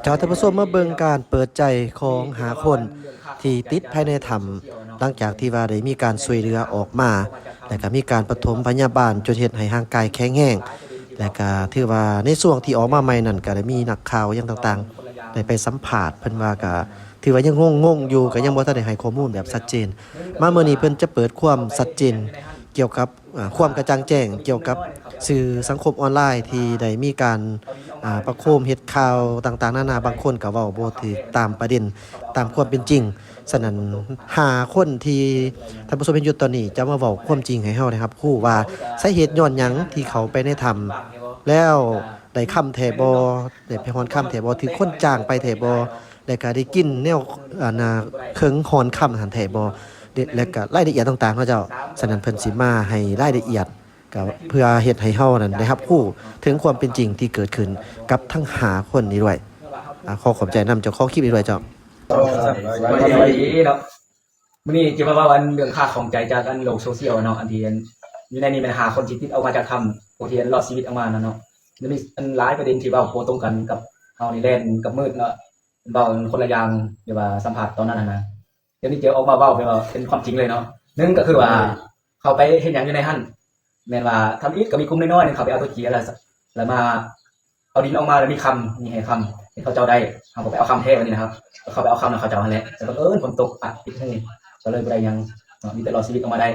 ชาวท่านผู้ชมมาเบิ่งการเปิดใจของหาคนที่ติดภายในถ้ำหลังจากที่ว่าได้มีการช่วยเหลือออกมาและก็มีการปฐมพยาบาลจนเฮ็ดให้ร่างกายแข็งแรงและก็ถือว่าในช่วงที่ออกมาใหม่นั้นก็ได้มีนักข่าวอย่างต่างๆได้ไปสัมภาษณ์เพิ่นว่าก็ถือว่ายังงงๆอยู่ก็ยังบ่ทันได้ให้ข้อมูลแบบชัดเจนมามื้อนี้เพิ่นจะเปิดความชัดเจนเกี่ยวกับความกระจ่างแจ้งเกี่ยวกับสื่อสังคมออนไลน์ที่ได้มีการประโคมเฮ็ดข่าวต่างๆนานาบางคนก็เว้าบ่ถูกตามประเด็นตามความเป็นจริงฉะนั้นหาคนที่ท่านผู้ชมเห็นอยู่ตอนนี้จะมาเว้าความจริงให้เฮานะครับฮู้ว่าสาเหตุย้อนหยังที่เขาไปในถ้ำแล้วได้ค่ำแท้บ่ได้ไปฮอนค่ำแท้บ่ถึงคนจ้างไปแท้บ่แล้วก็ได้กินแนวเครื่องฮอนค่ำหันแท้บ่และก็รายละเอียดต่างๆเนาะเจ้าฉะนั้นเพิ่นสิมาให้รายละเอียดก็เพื่อเฮ็ดให้เฮานั้นได้รับรู้ถึงความเป็นจริงที่เกิดขึ้นกับทั้ง5คนนี้ด้วยขอขอบใจนำเจ้าของคลิปนี้ด้วยเจ้าวันนี้เนาะมื้อนี้จะมาว่าวันเรื่องค่าของใจจากอันโลกโซเชียลเนาะอันที่อยู่ในนี้มันหาคนที่ติดเอามาจากทำโปรตีนรอดชีวิตออกมาเนาะมันมีอันหลายประเด็นที่ว่าโพตรงกันกับเฮานี่แล่นกับมืดเนาะเว้าคนละอย่างเดี๋ยวว่าสัมภาษณ์ตอนนั้นนะเดี๋ยวนี้เจอออกมาเว้าเป็นความจริงเลยเนาะนึงก็คือว่าเขาไปเฮ็ดหยังอยู่ในหั่นแม่นว่าทำอีกก็มีกลุ่มน้อยๆนึงเขาไปเอาตัวเจียแล้วมาเอาดินออกมาแล้วมีคำมีให้คำที่เขาเจ้าได้เขาก็ไปเอาคำเทวันนี้นะครับเขาไปเอาคำนะเขาเจ้าหั่นแหละแต่บังเอิญฝนตกอัดปิดให้ก็เลยบ่ได้ยังมีแต่รอชีวิตออกมาได้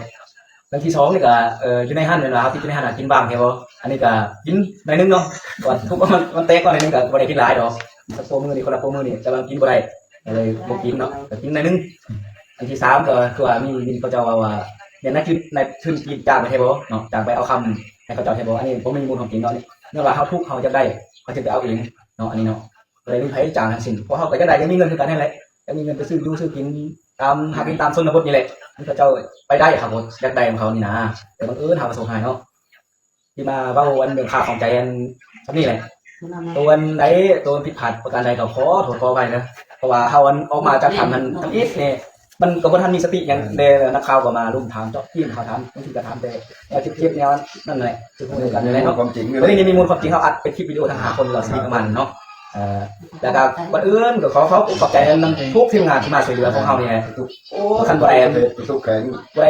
เรื่องที่2นี่ก็อยู่ในหั่นนั่นล่ะครับที่อยู่ในหั่นกินบ้างแค่บ่อันนี้ก็กินหน่อยนึงเนาะก่อนทุกมันแตกก่อนหน่อยนึงก็บ่ได้กินหลายดอกสักโปมือนี่คนละโปมือนี่แต่ว่ากินบ่ได้ก็เลยบ่กินเนาะก็กินหน่อยนึงอันที่3ก็คือว่ามีเขาเจ้าว่าอย่างนั้นคือในทุนกินจ้างไปให้บ่เนาะจ้างไปเอาคำให้เขาเจ้าให้บ่อันนี้ผมมีมูลของจริงเนาะนี่เนื่องว่าเฮาทุกข์เฮาจะได้เขาจะไปเอาเองเนาะอันนี้เนาะเลยมีไผจ้างทั้งสิ้นเพราะเฮาก็จะได้ยังมีเงินคือกันนั่นแหละยังมีเงินไปซื้อซื้อกินตามหากินตามชนบทนี่แหละมันเขาเจ้าไปได้ครับผมอยากได้ของเขานี่นะแต่บังเอิญเฮาประสบหายเนาะที่มาเว้าวันเรื่องค่าของใจอันซับนี่แหละตัวไหนตัวผิดพลาดประการใดก็ขอโทษขออภัยนะเพราะว่าเฮาออกมาจากทำมันทั้งอีกนี่มันก็บ่ทันมีสติอย่างเดนักข่าวก็มารุมถามเจาะที่เขาถามบางทีก็ถามแต่คลิปแนวนั่นแหละคือพูดกันนั่นแหละเนาะความจริงเลยนี่มีมูลความจริงเขาอัดเป็นคลิปวิดีโอทั้ง5คนเราสนิทกับมันเนาะแล้วก็ก่อนอื่นก็เขาขอบใจทั้งทุกทีมงานที่มาช่วยเหลือของเขาเนี่ยโอ้ขั้นตอนทุกแข็ง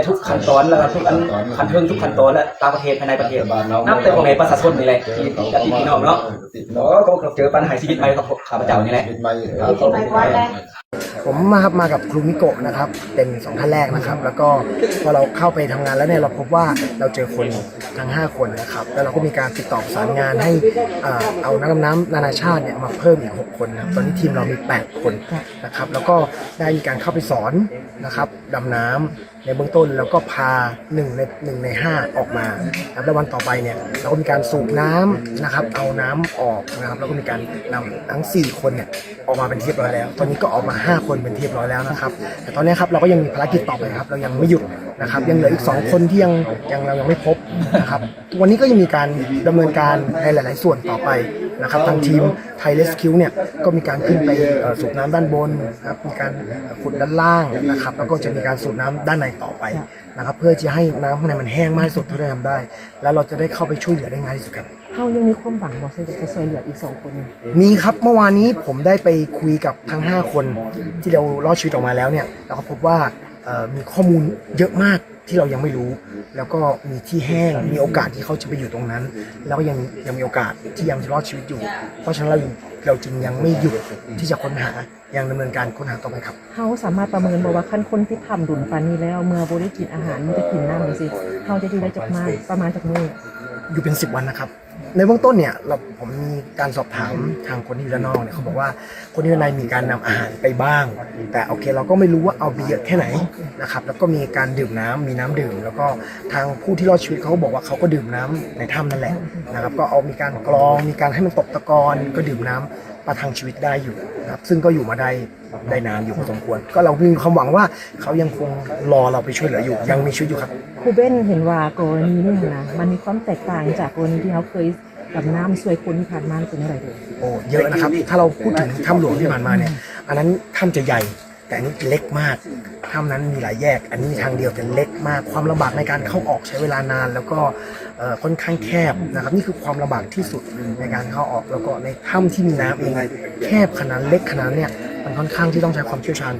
ทุกขั้นตอนแล้วก็ทุกขั้นเทิงทุกขั้นตอนและต่างประเทศภายในประเทศนับแต่ของในประชาชนนี่แหละที่พี่น้องเนาะก็เจอปัญหาชีวิตใหม่กับข้าพเจ้านี่แหละผมมากับครูมิโกะนะครับเป็น2ท่านแรกนะครับแล้วก็พอเราเข้าไปทำงานแล้วเนี่ยเราพบว่าเราเจอคนทั้ง5คนนะครับแล้วเราก็มีการติดต่อประสานงานให้เอานักดำน้ำนานาชาติเนี่ยมาเพิ่มอีก6คนนะครับตอนนี้ทีมเรามี8คนนะครับแล้วก็ได้มีการเข้าไปสอนนะครับดำน้ำในเบื้องต้นแล้วก็พา1 ใน 5ออกมาแล้ววันต่อไปเนี่ยเราก็มีการสูบน้ำนะครับเอาน้ำออกนะครับแล้วก็มีการนำทั้ง4คนเนี่ยออกมาเป็นที่เรียบร้อยแล้วตอนนี้ก็ออกมา5คนเป็นที่เรียบร้อยแล้วนะครับแต่ตอนนี้ครับเราก็ยังมีภารกิจต่อไปครับเรายังไม่หยุดนะครับยังเหลืออีก2คนที่เรายังไม่พบนะครับวันนี้ก็ยังมีการดำเนินการในหลายๆส่วนต่อไปนะครับทางทีมไทยเรสคิวเนี่ยก็มีการขึ้นไปสูบน้ำด้านบนนะครับมีการขุดด้านล่างนะครับแล้วก็จะมีการสูบน้ำด้านในต่อไปนะครับเพื่อจะให้น้ำข้างในมันแห้งมากที่สุดเท่าที่ทำได้แล้วเราจะได้เข้าไปช่วยเหลือได้ง่ายที่สุดครับเขายังมีความหวังบอกจะช่วยเหลืออีก2คนมีครับเมื่อวานนี้ผมได้ไปคุยกับทั้ง5คนที่เรารอดชีวิตออกมาแล้วเนี่ยเราก็พบว่ามีข้อมูลเยอะมากที่เรายังไม่รู้แล้วก็มีที่แห้งมีโอกาสที่เขาจะไปอยู่ตรงนั้นแล้วก็ยังมีโอกาสที่ยังจะรอดชีวิตอยู่เพราะฉะนั้นเราจึงยังไม่หยุดที่จะค้นหายังดำเนินการค้นหาต่อไปครับเขาสามารถประเมินบอกว่าขั้นคนที่ทำดุลปานนี้แล้วเมื่อบริกินอาหารมันจะกินน้ำสิเขาจะอยู่ได้จากมาประมาณจากมืออยู่เป็น10 วันนะครับในเบื้องต้นเนี่ยผมมีการสอบถามทางคนที่อยู่ด้านนอกเนี่ยเขาบอกว่าคนที่อยู่ในมีการนำอาหารไปบ้างแต่โอเคเราก็ไม่รู้ว่าเอาไปเยอะแค่ไหนนะครับแล้วก็มีการดื่มน้ำมีน้ำดื่มแล้วก็ทางผู้ที่รอดชีวิตเขาก็บอกว่าเขาก็ดื่มน้ำในถ้ำนั่นแหละนะครับก็เอามีการกรองมีการให้มันตกตะกอนก็ดื่มน้ำประทังชีวิตได้อยู่นะครับซึ่งก็อยู่มาได้นานอยู่พอสมควรก็เรามีความหวังว่าเขายังคงรอเราไปช่วยเหลืออยู่ยังมีชีวิตอยู่ครับครูเบนเห็นว่ากรณีนี้นะมันมีความแตกต่างจากกรณีที่เขาเคยดำน้ำช่วยคนที่ผ่านมาเป็นอะไรโอ้เยอะนะครับถ้าเราพูดถึงถ้ำหลวงที่ผ่านมาเนี่ยอันนั้นถ้ำจะใหญ่ แต่อันนี้เล็กมากถ้ำนั้นมีหลายแยกอันนี้มีทางเดียวแต่เล็กมากความลำบากในการเข้าออกใช้เวลานาน แล้วก็ค่อนข้างแคบนะครับนี่คือความลำบากที่สุดในการเข้าออกแล้วก็ในถ้ำที่มีน้ำเองแคบขนาดเล็กขนาดเนี่ยมันค่อนข้างที่ต้องใช้ความเชี่ยวชาญ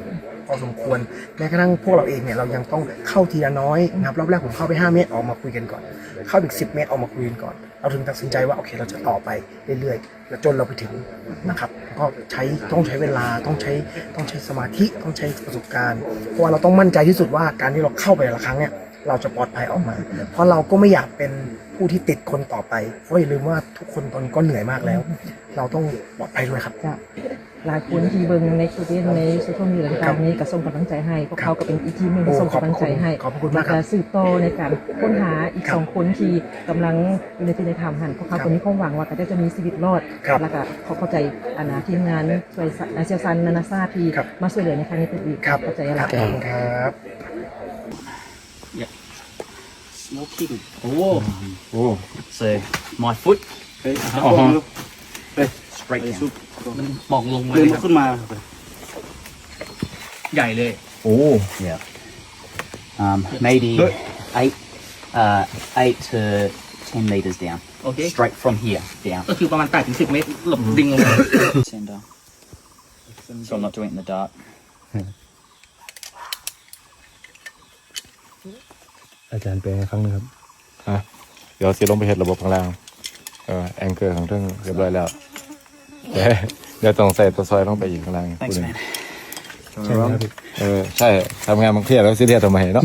พอสมควรแม้กระทั่งพวกเราเองเนี่ยเรายังต้องเข้าทีละน้อยนะครับรอบแรกผมเข้าไป5 เมตรออกมาคุยกันก่อนเข้าอีก10 เมตรออกมาคุยกันก่อนเราถึงตัดสินใจว่าโอเคเราจะต่อไปเรื่อยๆแล้วจนเราไปถึงนะครับก็ต้องใช้เวลาต้องใช้สมาธิต้องใช้ประสบการณ์เพราะว่าเราต้องมั่นใจที่สุดว่าการที่เราเข้าไปแต่ละครั้งเนี่ยเราจะปลอดภัยออกมาเพราะเราก็ไม่อยากเป็นผู้ที่ติดคนต่อไปเพราะอย่าลืมว่าทุกคนตอนนี้ก็เหนื่อยมากแล้ว เราต้องปลอดภัยด้วยครับ จ้ะหลายคนที่เบิ่งในคลิปในโซเชียลมีเดียต่างๆนี้ก็ส่งกำลังใจให้พวกเขาก็เป็นอีกทีมหนึงที่ส่งกำลังใจให้ ขอบคุณมากครับ และสืบต่อในการค้นหาอีก ครับ 2 คนที่กำลังอยู่ในที่ในถ้ำหันพวกเขา ครับ ก็มีความหวังว่าจะมีชีวิตรอด ครับ แล้วก็เข้าใจทีมงานช่วยเชี่ยวชาญนานาชาติที่ ครับ มาช่วยเหลือในครั้งนี้เป็นอีก ครับ เข้าใจแล้ว ขอบคุณครับ Smoking. Oh. So my foot. Straight down. มันมองลงมาเลยครับ ขึ้นมา ใหญ่เลย Yeah. Maybe 8 to 10 meters down. โอเค Straight from here down. ก็คือประมาณ8 ถึง 10 เมตรหลบดิ่งลงมา Sender. So I'm not doing it in the dark. อาจารย์แปลให้ครั้งหนึงครับเดี๋ยวสิลงไปเฮ็ดระบบข้างล่างแองเกอร์ข้างเทิงเรียบร้อยแล้วเดี๋ยวต้องใส่ตัวซอยลงไปอีกข้างล่าง Thanks, man. ใช่ไหมครับพี่ใช่ทำงานบางเครียดแล้วซีเรียสทำไมเนาะ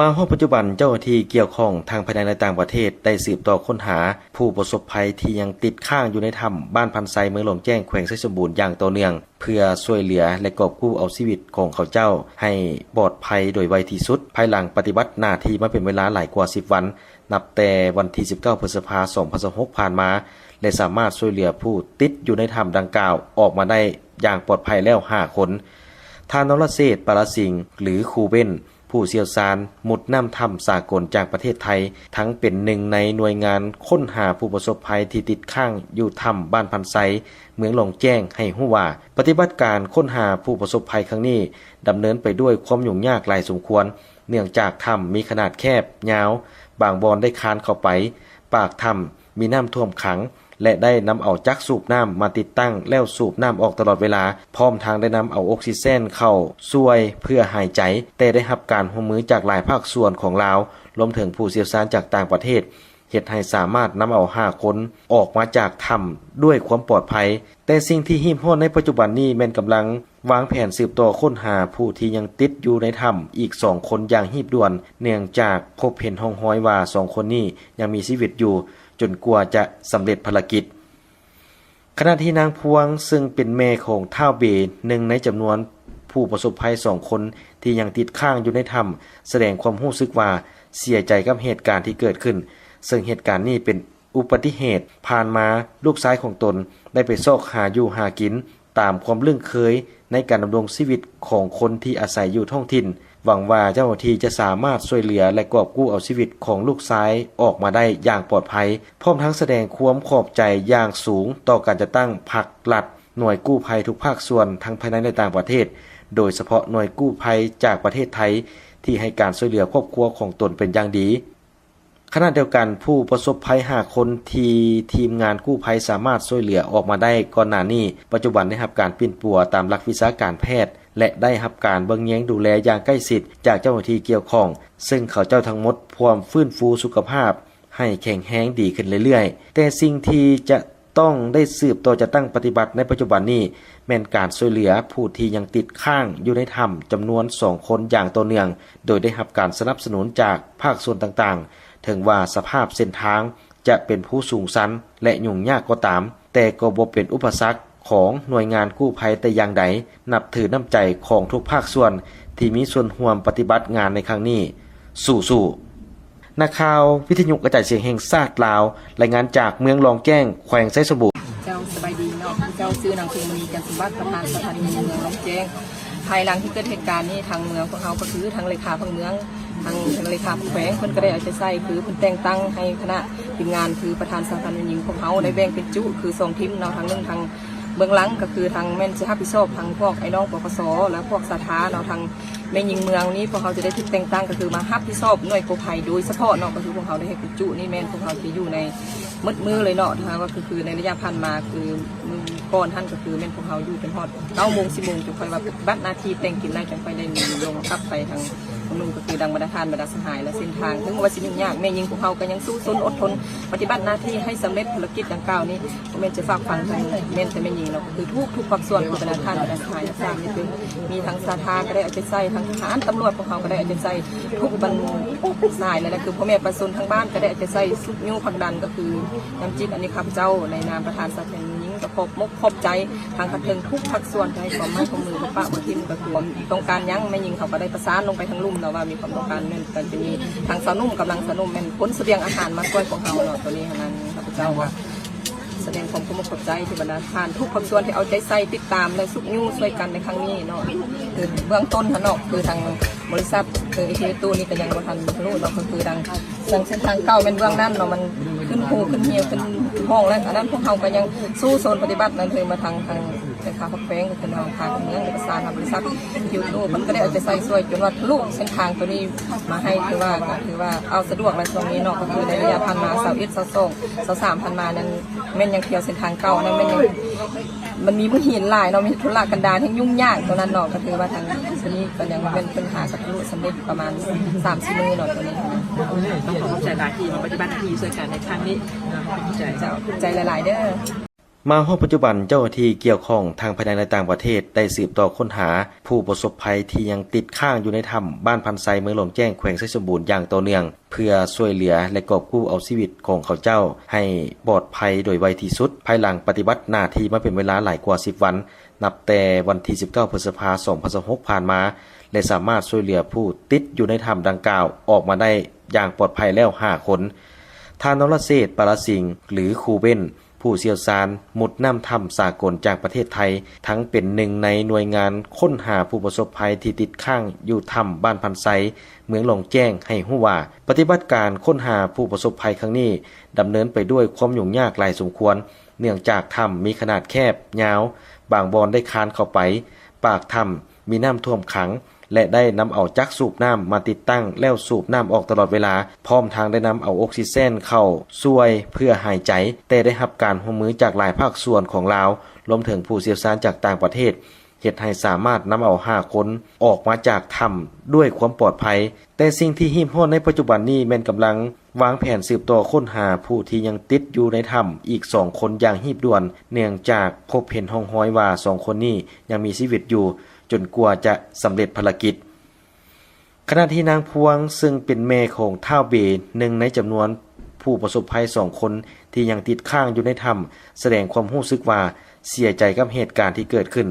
มาฮอดปัจจุบันเจ้าหน้าที่เกี่ยวข้องทางภายในและต่างประเทศได้สืบต่อค้นหาผู้ประสบภัยที่ยังติดข้างอยู่ในถ้ำบ้านพันไซเมืองหลวงแจ้งแขวงไชยสมบูรณ์อย่างต่อเนื่องเพื่อช่วยเหลือและกอบกู้เอาชีวิตของเขาเจ้าให้ปลอดภัยโดยไวที่สุดภายหลังปฏิบัติหน้าที่มาเป็นเวลาหลายกว่า10 วันนับแต่วันที่19 พฤษภาคม 2026 ผ่านมาและสามารถช่วยเหลือผู้ติดอยู่ในถ้ำดังกล่าวออกมาได้อย่างปลอดภัยแล้ว5 คนท่านนรเศรษฐ์ปารสิงห์หรือครูเบ้นผู้เชี่ยวชาญมุดน้ำถ้ำสากลจากประเทศไทยทั้งเป็นหนึ่งในหน่วยงานค้นหาผู้ประสบภัยที่ติดข้างอยู่ถ้ำบ้านพันไซเมืองหลงแจ้งให้ฮู้ว่าปฏิบัติการค้นหาผู้ประสบภัยครั้งนี้ดำเนินไปด้วยความยุ่งยากหลายสมควรเนื่องจากถ้ำมีขนาดแคบยาวบางบอนได้คานเข้าไปปากถ้ำมีน้ำท่วมขังและได้นำเอาจักรสูบน้ำมาติดตั้งแล้วสูบน้ำออกตลอดเวลาพร้อมทางได้นำเอาออกซิเจนเข้าช่วยเพื่อหายใจแต่ได้รับการร่วมมือจากหลายภาคส่วนของลาวรวมถึงผู้เชี่ยวชาญจากต่างประเทศเฮ็ดให้สามารถนำเอา5 คนออกมาจากถ้ำด้วยความปลอดภัยแต่สิ่งที่หิมห้อนในปัจจุบันนี้แม่นกำลังวางแผนสืบต่อค้นหาผู้ที่ยังติดอยู่ในถ้ำอีก2 คนอย่างหีบด่วนเนื่องจากพบเห็นห้องห้อยว่า2 คนนี้ยังมีชีวิตอยู่จนกว่าจะสำเร็จภารกิจขณะที่นางพวงซึ่งเป็นแม่ของท้าวเบหนึ่งในจำนวนผู้ประสบภัย2 คนที่ยังติดข้างอยู่ในถ้ำแสดงความรู้สึกว่าเสียใจกับเหตุการณ์ที่เกิดขึ้นซึ่งเหตุการณ์นี้เป็นอุบัติเหตุผ่านมาลูกชายของตนได้ไปซอกหาอยู่หากินตามความลื่นเคยในการดำรงชีวิตของคนที่อาศัยอยู่ท้องถิ่นหวังว่าเจ้าหน้าที่จะสามารถช่วยเหลือและกอบกู้เอาชีวิตของลูกชายออกมาได้อย่างปลอดภัยพร้อมทั้งแสดงความขอบใจอย่างสูงต่อการจะตั้งพรรครัฐหน่วยกู้ภัยทุกภาคส่วนทั้งภายในและต่างประเทศโดยเฉพาะหน่วยกู้ภัยจากประเทศไทยที่ให้การช่วยเหลือครอบครัวของตนเป็นอย่างดีขณะเดียวกันผู้ประสบภัย5 คนที่ทีมงานกู้ภัยสามารถช่วยเหลือออกมาได้ก่อนหน้านี้ปัจจุบันได้รับการปิ้นปัวตามหลักวิชาการแพทย์และได้รับการเบิ่งแยงดูแลอย่างใกล้ชิดจากเจ้าหน้าที่เกี่ยวข้องซึ่งเขาเจ้าทั้งหมดพร้อมฟื้นฟูสุขภาพให้แข็งแรงดีขึ้นเรื่อยๆแต่สิ่งที่จะต้องได้สืบต่อจะตั้งปฏิบัติในปัจจุบันนี้แม่นการช่วยเหลือผู้ที่ยังติดข้างอยู่ในถ้ำจำนวน2 คนอย่างต่อเนื่องโดยได้รับการสนับสนุนจากภาคส่วนต่างๆถึงว่าสภาพเส้นทางจะเป็นผู้สูงชันและยุ่งยากก็ตามแต่ก็บ่เป็นอุปสรรคของหน่วยงานกู้ภัยแต่อย่างใดนับถือน้ำใจของทุกภาคส่วนที่มีส่วนร่วมปฏิบัติงานในครั้งนี้สู้ๆนักข่าววิทยุกระจายเสียงแห่งชาติลาวรายงานจากเมืองหลองแจ้งแขวงไชยสมบูรณ์ เจ้าสบายดีเนาะเจ้าซื้อนางเพ็ญมณีจันทร์สมบัติประธานสถานีเมืองหลองแจ้งภายหลังที่เกิดเหตุการณ์นี้ทางเมืองของเขาก็คือทางเลขาพังเมืองทางเลขาแขวงเพิ่นก็ได้เอาใจใส่คือเพิ่นแต่งตั้งให้คณะทีมงานคือประธานสถานีหญิงของเขาได้แบ่งเป็นจุคือ2 ทีมเนาะทางนึงทาง เบื้องหลังก็คือทางแม่นสิรับผิดชอบทางพวกไอ้น้องปปสและพวกสถาเนาะทางแม่ยิงเมืองนี้พวกเขาจะได้ถูกแต่งตั้งก็คือมารับผิดชอบหน่วยกู้ภัยโดยเฉพาะเนาะก็คือพวกเขาได้ให้กุจุนี่แม่นพวกเขาที่อยู่ในมือเลยเนาะนะคะว่าคือในระยะผ่านมาคือมือก่อนท่านก็คือแม่นพวกเขาอยู่เป็นฮอด9 โมง 10 โมงจนค่อยว่าบัดหน้าที่แต่งกินได้จนค่อยได้มีลงกลับไปทางนุ่งก็คือดังบรรดาทานบรรดาสหายและเส้นทางถึงว่าสิยุ่งยากแม่ยิงพวกเขาก็ยังสู้ซนอดทนปฏิบัติหน้าที่ให้สำเร็จภารกิจดังกล่าวนี้แม่นจะฝากฟังทางแม่นแต่แม่ยิงเราก็คือทุกภาคส่วนของบรรดาทานบรรดาสหายทราบนี่คือมีทั้งสาธาก็ได้เอาใจใส่ทั้งทหารตำรวจพวกเขาก็ได้เอาใจใส่ทุกบรรสายเลยนะคือพ่อแม่ประชาชนทั้งบ้านก็ได้เอาใจใส่สุดนิ้วผลักดันก็คือน้ำจิตอันนี้ข้าพเจ้าในนามประธานสภายิงก็ขอบใจทางขัดเทิงทุกภาคส่วนให้ความมั่นคงมือป้าบทิมก็คือต้องการยั้งแม่ยิงเขาก็ได้ประสานลงไปทางลุ่มเราว่ามีความต้องการนั่นก็จะมีทางสนุ่มกำลังสนุ่มเป็นพ้นเสบียงอาหารมาช่วยของเราเนาะตัวนี้นั้นข้าพเจ้าว่าแสดงความขอบใจที่บรรดาทานทุกภาคส่วนที่เอาใจใส่ติดตามและสุขนิ้วช่วยกันในครั้งนี้เนาะคือเบื้องต้นท่านเนาะคือทางบริษัทคือไอทีตู้นี่ก็ยังบ่ทันรู้เนาะก็คือดังเส้นทางเก่าเป็นเบื้องนั้นเนาะมันขึ้นภูขึ้นเหี่ยวขึ้นห้องแล้วอันนั้นพวกเขาก็ยังสู้โซนปฏิบัตินั่นคือมาทางเป็นขาพักแป้งคือทางทางเมืองประสานทางบริษัทยูทูบมันก็ได้เอาใจใส่ช่วยจนว่าทะลุเส้นทางตัวนี้มาให้คือว่าเอาสะดวกในตรงนี้เนาะก็คือในระยะพันมา21 23พันมานั้นแม่นยังเที่ยวเส้นทางเก่านั้นแม่นยังมันมีผู้หินหลายเนาะมีธุระกันดารที่ยุ่งยากตรงนั้นเนาะก็คือว่าทางนี้ก็ยังเป็นปัญหากับทะลุสำเร็จประมาณ3-4 มื้อเนาะตัวนี้ต้องขอบใจหลายที่มาปฏิบัติหน้าที่ช่วยกันในครั้งนี้ใจหลายๆเด้อมาฮอดปัจจุบันเจ้าหน้าที่เกี่ยวข้องทางภายในและต่างประเทศได้สืบต่อค้นหาผู้ประสบภัยที่ยังติดข้างอยู่ในถ้ำบ้านพันไซเมืองหลวงแจ้งแขวงไชยสมบูรณ์อย่างต่อเนื่องเพื่อช่วยเหลือและกอบกู้เอาชีวิตของเขาเจ้าให้ปลอดภัยโดยไวที่สุดภายหลังปฏิบัติหน้าที่มาเป็นเวลาหลายกว่า10 วันนับแต่วันที่19 พฤษภาคม 2026 ผ่านมาและสามารถช่วยเหลือผู้ติดอยู่ในถ้ำดังกล่าวออกมาได้อย่างปลอดภัยแล้ว5 คนท่านนรเศรษฐ์ปารสิงห์หรือครูเบ้นผู้เชี่ยวชาญมุดน้ำถ้ำสากลจากประเทศไทยทั้งเป็นหนึ่งในหน่วยงานค้นหาผู้ประสบภัยที่ติดข้างอยู่ถ้ำบ้านพันไซเมืองหลงแจ้งให้ฮู้ว่าปฏิบัติการค้นหาผู้ประสบภัยครั้งนี้ดำเนินไปด้วยความยุ่งยากหลายสมควรเนื่องจากถ้ำมีขนาดแคบยาวบางบอนได้คานเข้าไปปากถ้ำมีน้ำท่วมขังและได้นำเอาจักรสูบน้ำมาติดตั้งแล้วสูบน้ำออกตลอดเวลาพร้อมทางได้นำเอาออกซิเจนเข้าช่วยเพื่อหายใจแต่ได้รับการร่วมมือจากหลายภาคส่วนของลาวรวมถึงผู้เชี่ยวชาญจากต่างประเทศเฮ็ดให้สามารถนำเอา5 คนออกมาจากถ้ำด้วยความปลอดภัยแต่สิ่งที่หิมห้อนในปัจจุบันนี้แม่นกำลังวางแผนสืบต่อค้นหาผู้ที่ยังติดอยู่ในถ้ำอีก2 คนอย่างหีบด่วนเนื่องจากพบเห็นห้องห้อยว่า2 คนนี้ยังมีชีวิตอยู่จนกว่าจะสำเร็จภารกิจขณะที่นางพวงซึ่งเป็นแม่ของท้าวเบหนึ่งในจำนวนผู้ประสบภัย2 คนที่ยังติดข้างอยู่ในถ้ำแสดงความรู้สึกว่าเสียใจกับเหตุการณ์ที่เกิดขึ้น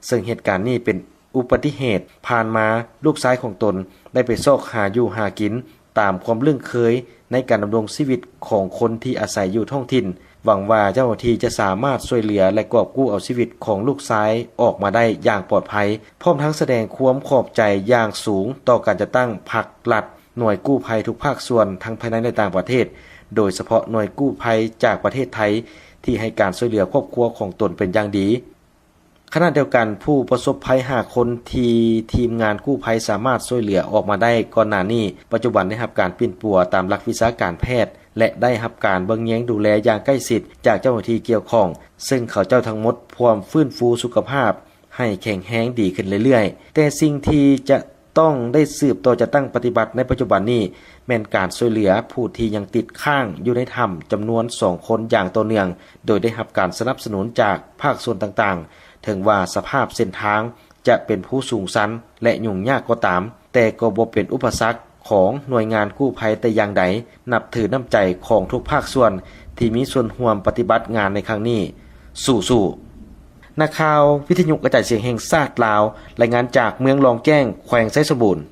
ซึ่งเหตุการณ์นี้เป็นอุบัติเหตุผ่านมาลูกชายของตนได้ไปซอกหาอยู่หากินตามความลื่นเคยในการดำรงชีวิตของคนที่อาศัยอยู่ท้องถิ่นหวังว่าเจ้าหน้าที่จะสามารถช่วยเหลือและกอบกู้เอาชีวิตของลูกชายออกมาได้อย่างปลอดภัยพร้อมทั้งแสดงความขอบใจอย่างสูงต่อการจะตั้งพรรครัฐหน่วยกู้ภัยทุกภาคส่วนทั้งภายในและต่างประเทศโดยเฉพาะหน่วยกู้ภัยจากประเทศไทยที่ให้การช่วยเหลือครอบครัวของตนเป็นอย่างดีขณะเดียวกันผู้ประสบภัย5 คนที่ทีมงานกู้ภัยสามารถช่วยเหลือออกมาได้ก่อนหน้านี้ปัจจุบันได้รับการปิ้นปัวตามหลักวิชาการแพทย์และได้รับการเบิ่งแยงดูแลอย่างใกล้ชิดจากเจ้าหน้าที่เกี่ยวข้องซึ่งเขาเจ้าทั้งหมดพร้อมฟื้นฟูสุขภาพให้แข็งแรงดีขึ้นเรื่อยๆแต่สิ่งที่จะต้องได้สืบต่อจะตั้งปฏิบัติในปัจจุบันนี้แม่นการช่วยเหลือผู้ที่ยังติดข้างอยู่ในถ้ำจำนวน2 คนอย่างต่อเนื่องโดยได้รับการสนับสนุนจากภาคส่วนต่างๆถึงว่าสภาพเส้นทางจะเป็นผู้สูงชันและยุ่งยากก็ตามแต่ก็บ่เป็นอุปสรรคของหน่วยงานกู้ภัยแต่อย่างใดนับถือน้ำใจของทุกภาคส่วนที่มีส่วนร่วมปฏิบัติงานในครั้งนี้สู้ๆนักข่าววิทยุกระจายเสียงแห่งชาติลาวรายงานจากเมืองหลวงแจ้งแขวงไชยสมบูรณ์